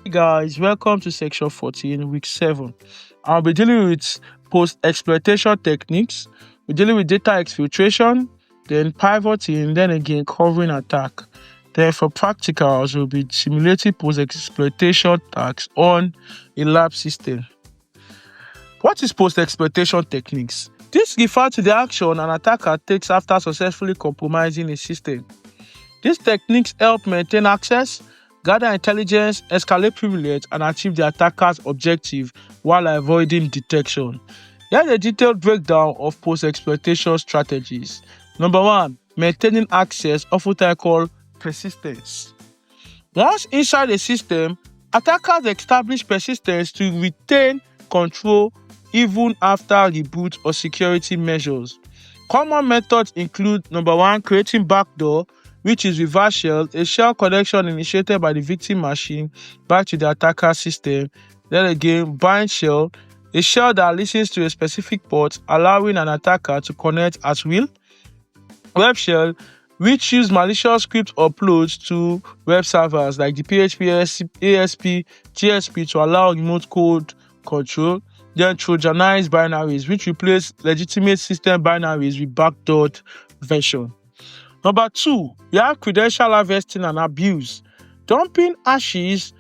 Hey guys, welcome to section 14, week 7. I'll be dealing with post exploitation techniques. We're dealing with data exfiltration, then pivoting, then again covering attack. Then for practicals, we'll be simulating post exploitation attacks on a lab system. What is post exploitation techniques? This refers to the action an attacker takes after successfully compromising a system. These techniques help maintain access, gather intelligence, escalate privilege, and achieve the attacker's objective while avoiding detection. Here's a detailed breakdown of post-exploitation strategies. Number 1, maintaining access, often called persistence. Once inside a system, attackers establish persistence to retain control even after reboot or security measures. Common methods include number 1, creating backdoor, which is reverse shell, a shell connection initiated by the victim machine back to the attacker system. Then again, bind shell, a shell that listens to a specific port, allowing an attacker to connect at will. Web shell, which use malicious script uploads to web servers like the PHP, ASP, GSP to allow remote code control. Then Trojanized binaries, which replace legitimate system binaries with backdoored version. Number 2, we have credential harvesting and abuse. Dumping hashes,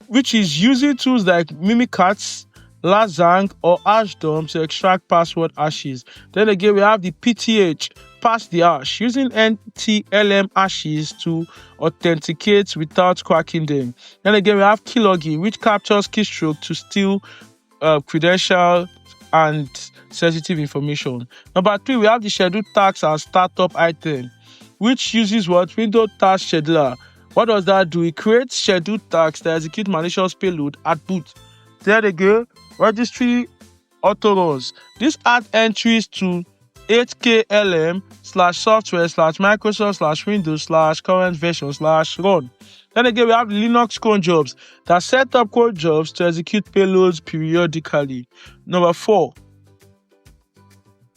which is using tools like Mimikatz, Lazang, or hash dump to extract password hashes. Then again, we have the PTH, pass the hash, using NTLM hashes to authenticate without cracking them. Then again, we have keylogging, which captures keystroke to steal credential and sensitive information. Number 3, we have the scheduled task as startup item, which uses what? Windows Task Scheduler. What does that do? It creates scheduled tasks that execute malicious payload at boot. Then again, registry autoruns. This adds entries to 8klm/software/microsoft/windows/current version/run. Then again, we have Linux cron jobs that set up cron jobs to execute payloads periodically. Number 4,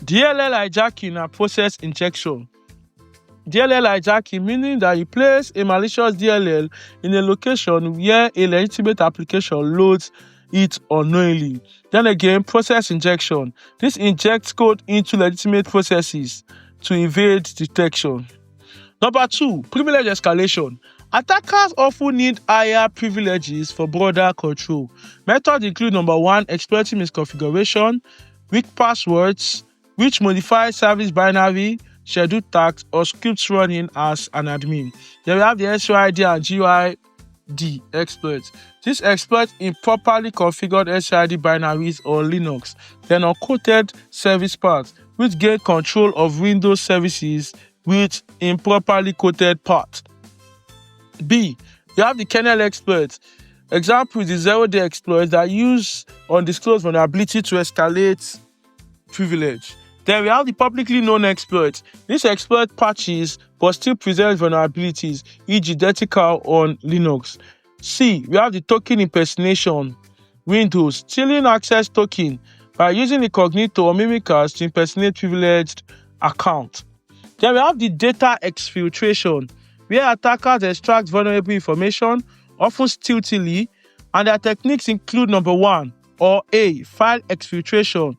DLL hijacking and process injection. DLL hijacking meaning that you place a malicious DLL in a location where a legitimate application loads it unknowingly. Then again, process injection. This injects code into legitimate processes to evade detection. Number 2, privilege escalation. Attackers often need higher privileges for broader control. Methods include number 1, exploiting misconfiguration, weak passwords, which modify service binary, scheduled tasks, or scripts running as an admin. Then we have the SOID and GUID exploits. This exploits improperly configured SOID binaries or Linux, then unquoted service paths, which gain control of Windows services with improperly quoted path. B, we have the kernel exploits. Example is the zero-day exploits that use undisclosed vulnerability to escalate privilege. Then we have the publicly known exploit. This exploit patches but still presents vulnerabilities, e.g. Detical on Linux. C, we have the token impersonation. Windows, stealing access token by using incognito or Mimikatz to impersonate privileged account. Then we have the data exfiltration, where attackers extract vulnerable information, often stealthily, and their techniques include number 1, or A, file exfiltration,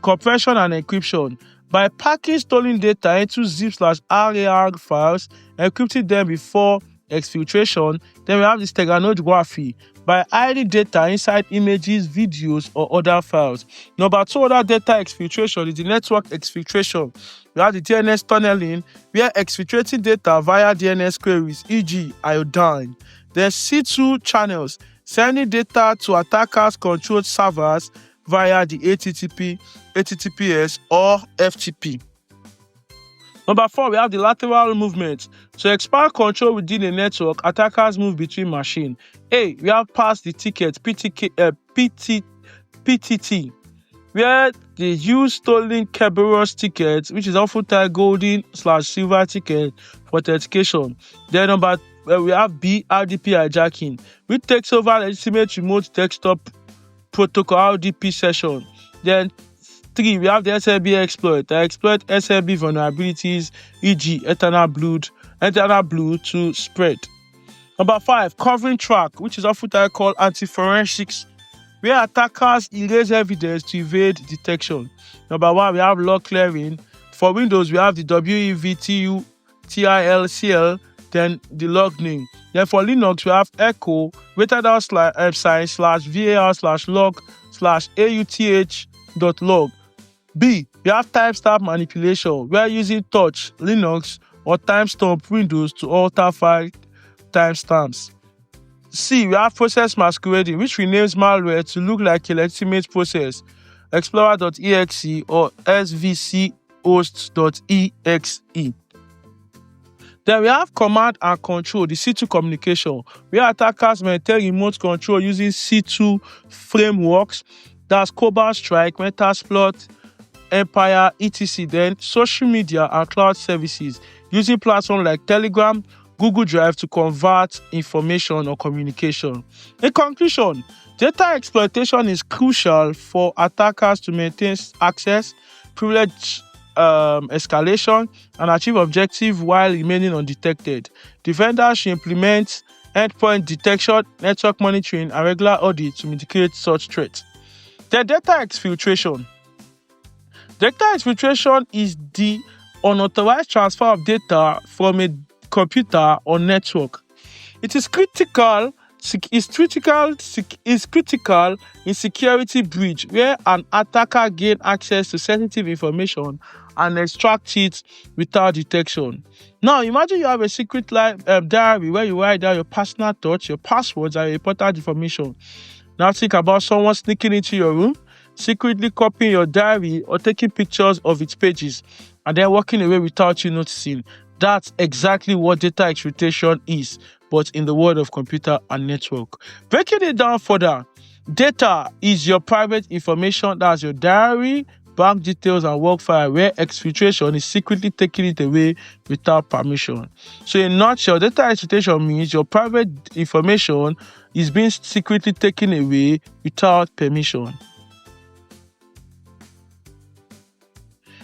compression and encryption. By packing stolen data into zip/rar files, encrypting them before exfiltration. Then we have the steganography, by hiding data inside images, videos, or other files. Number 2, other data exfiltration is the network exfiltration. We have the DNS tunneling, where exfiltrating data via DNS queries, e.g. iodine. Then C2 channels, sending data to attackers' controlled servers via the HTTPS, or FTP. Number 4, we have the lateral movement. To expand control within a network, attackers move between machines. A, we have pass the ticket, PTT, where they use stolen Kerberos tickets, which is often titled golden/silver ticket for authentication. Then we have B, RDP hijacking, which takes over legitimate remote desktop protocol RDP session. Then 3, we have the SLB exploit that exploit SLB vulnerabilities, e.g. eternal blue to spread. Number 5, covering track, which is often called anti-forensics, where attackers erase evidence to evade detection. Number 1, we have log clearing. For Windows, we have the WEVTUTILCL, then the log name. Then for Linux, we have echo /var/log/auth.log. B, we have timestamp manipulation, where using touch Linux or timestamp Windows to alter file timestamps. C, we have process masquerading, which renames malware to look like a legitimate process, explorer.exe or svchosts.exe. Then we have command and control, the C2 communication, where attackers maintain remote control using C2 frameworks, that's Cobalt Strike, Metasploit, Empire, etc. Then social media and cloud services, using platforms like Telegram, Google Drive to convert information or communication. In conclusion, data exploitation is crucial for attackers to maintain access, privilege escalation, and achieve objectives while remaining undetected. Defenders should implement endpoint detection, network monitoring, and regular audit to mitigate such threats. The data exfiltration. Data exfiltration is the unauthorized transfer of data from a computer or network. It is critical in security breach, where an attacker gains access to sensitive information and extract it without detection. Now, imagine you have a secret diary where you write down your personal thoughts, your passwords, and your important information. Now think about someone sneaking into your room, secretly copying your diary or taking pictures of its pages, and then walking away without you noticing. That's exactly what data exfiltration is, but in the world of computer and network. Breaking it down further, data is your private information, that's your diary, bank details, and work file, where exfiltration is secretly taking it away without permission. So in a nutshell, data exfiltration means your private information is being secretly taken away without permission.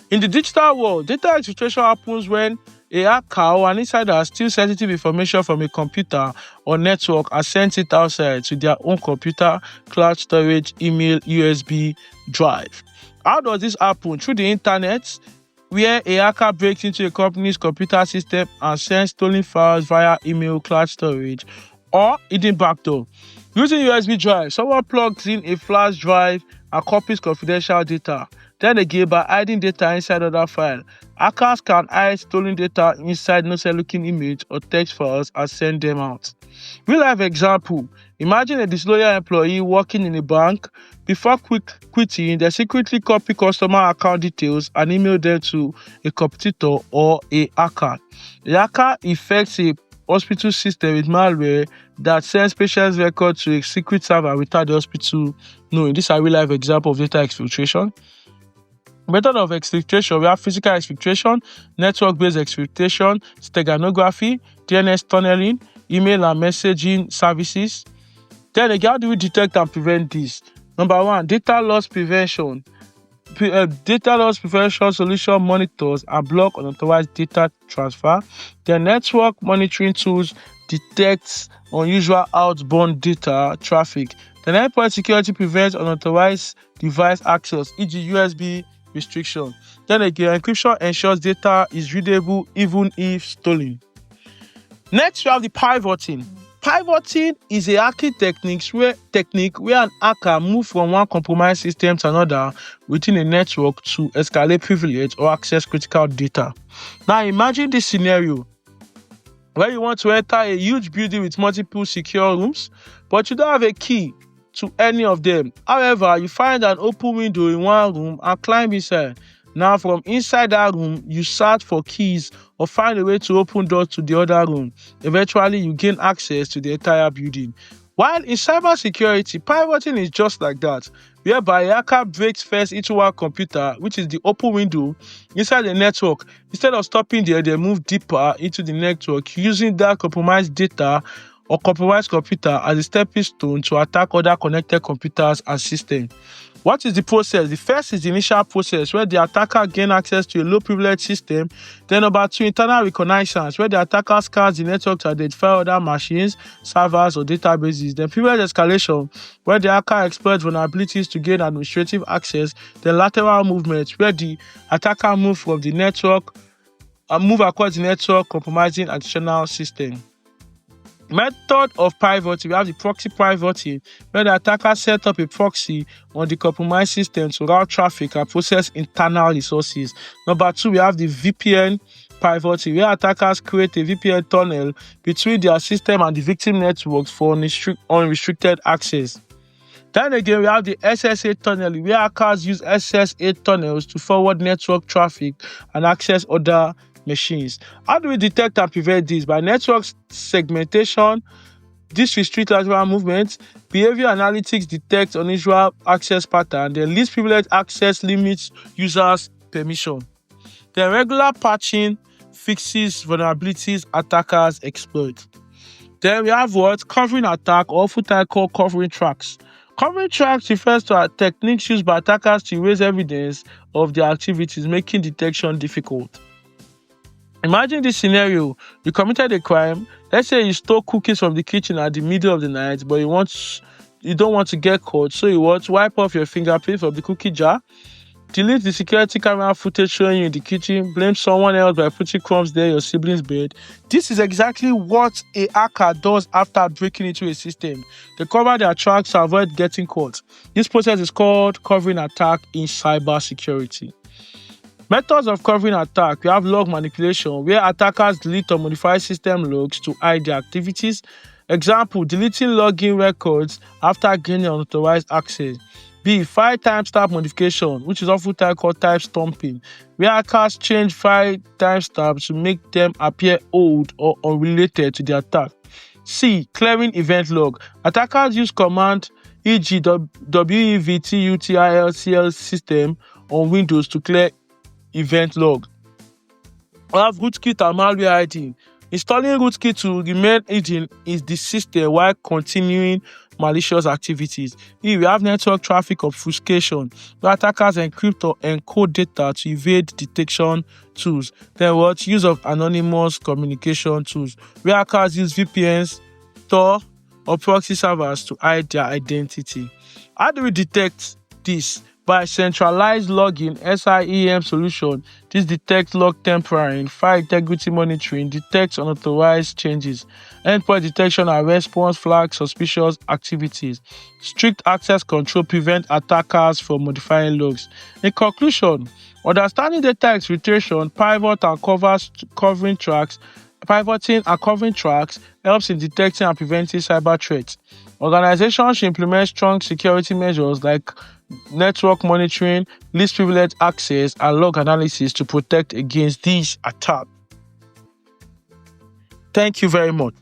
In the digital world, data exfiltration happens when a hacker or an insider steals sensitive information from a computer or network and sends it outside to their own computer, cloud storage, email, USB drive. How does this happen? Through the internet, where a hacker breaks into a company's computer system and sends stolen files via email, cloud storage, or hidden backdoor. Using USB drive, someone plugs in a flash drive and copies confidential data. Then again, by hiding data inside other files, hackers can hide stolen data inside not-looking image or text files and send them out. Real life example: imagine a disloyal employee working in a bank. Before quitting, they secretly copy customer account details and email them to a competitor or a hacker. The hacker infects a hospital system with malware that sends patients' records to a secret server without the hospital knowing. This is a real life example of data exfiltration. Method of exfiltration: we have physical exfiltration, network-based exfiltration, steganography, DNS tunneling, email and messaging services. Then again, how do we detect and prevent this? Number 1, data loss prevention. Data loss prevention solution monitors and block unauthorized data transfer. The network monitoring tools detects unusual outbound data traffic. The endpoint security prevents unauthorized device access, e.g. USB restriction. Then again, encryption ensures data is readable even if stolen. Next, we have the pivoting. Pivoting is a hacking technique where an hacker moves from one compromised system to another within a network to escalate privilege or access critical data. Now imagine this scenario where you want to enter a huge building with multiple secure rooms, but you don't have a key to any of them. However, you find an open window in one room and climb inside. Now, from inside that room, you search for keys or find a way to open doors to the other room. Eventually, you gain access to the entire building. While in cybersecurity, pivoting is just like that, whereby a hacker breaks first into one computer, which is the open window, inside the network. Instead of stopping there, they move deeper into the network, using that compromised data or compromised computer as a stepping stone to attack other connected computers and systems. What is the process? The first is the initial process, where the attacker gains access to a low-privileged system. Then number 2, internal reconnaissance, where the attacker scans the network to identify other machines, servers, or databases. Then privilege escalation, where the hacker exploits vulnerabilities to gain administrative access. Then lateral movement, where the attacker moves from the network move across the network, compromising additional system. Method of pivoting, we have the proxy pivoting, where the attacker set up a proxy on the compromised system to route traffic and process internal resources. Number 2, we have the VPN pivoting, where attackers create a VPN tunnel between their system and the victim networks for unrestricted access. Then again, we have the SSA tunneling, where hackers use SSA tunnels to forward network traffic and access other machines. How do we detect and prevent this? By network segmentation. This restricts lateral movements. Behavior analytics detects unusual access pattern. Then least privileged access limits users' permission. Then regular patching fixes vulnerabilities attackers exploit. Then we have what? Covering attack, or often called covering tracks. Covering tracks refers to techniques used by attackers to erase evidence of their activities, making detection difficult. Imagine this scenario: you committed a crime. Let's say you stole cookies from the kitchen at the middle of the night, but you don't want to get caught, so you want to wipe off your fingerprint from the cookie jar, delete the security camera footage showing you in the kitchen, blame someone else by putting crumbs near your sibling's bed. This is exactly what a hacker does after breaking into a system. They cover their tracks to avoid getting caught. This process is called covering attack in cybersecurity. Methods of covering attack: we have log manipulation, where attackers delete or modify system logs to hide their activities. Example: deleting login records after gaining unauthorized access. B. File timestamp modification, which is often called type stomping, where hackers change file timestamps to make them appear old or unrelated to the attack. C. Clearing event log. Attackers use command e.g. wevtilcl system on Windows to clear event log. We have rootkit and malware hiding. Installing rootkit to remain hidden in the system while continuing malicious activities. Here we have network traffic obfuscation, where attackers encrypt or encode data to evade detection tools. Then what? Use of anonymous communication tools, where hackers use VPNs, Tor, or proxy servers to hide their identity. How do we detect this? By centralized logging SIEM solution. This detects log tampering, file integrity monitoring, detects unauthorized changes, endpoint detection and response flag suspicious activities. Strict access control prevent attackers from modifying logs. In conclusion, understanding data exfiltration, pivoting and covering tracks helps in detecting and preventing cyber threats. Organizations should implement strong security measures like network monitoring, least privileged access, and log analysis to protect against these attacks. Thank you very much.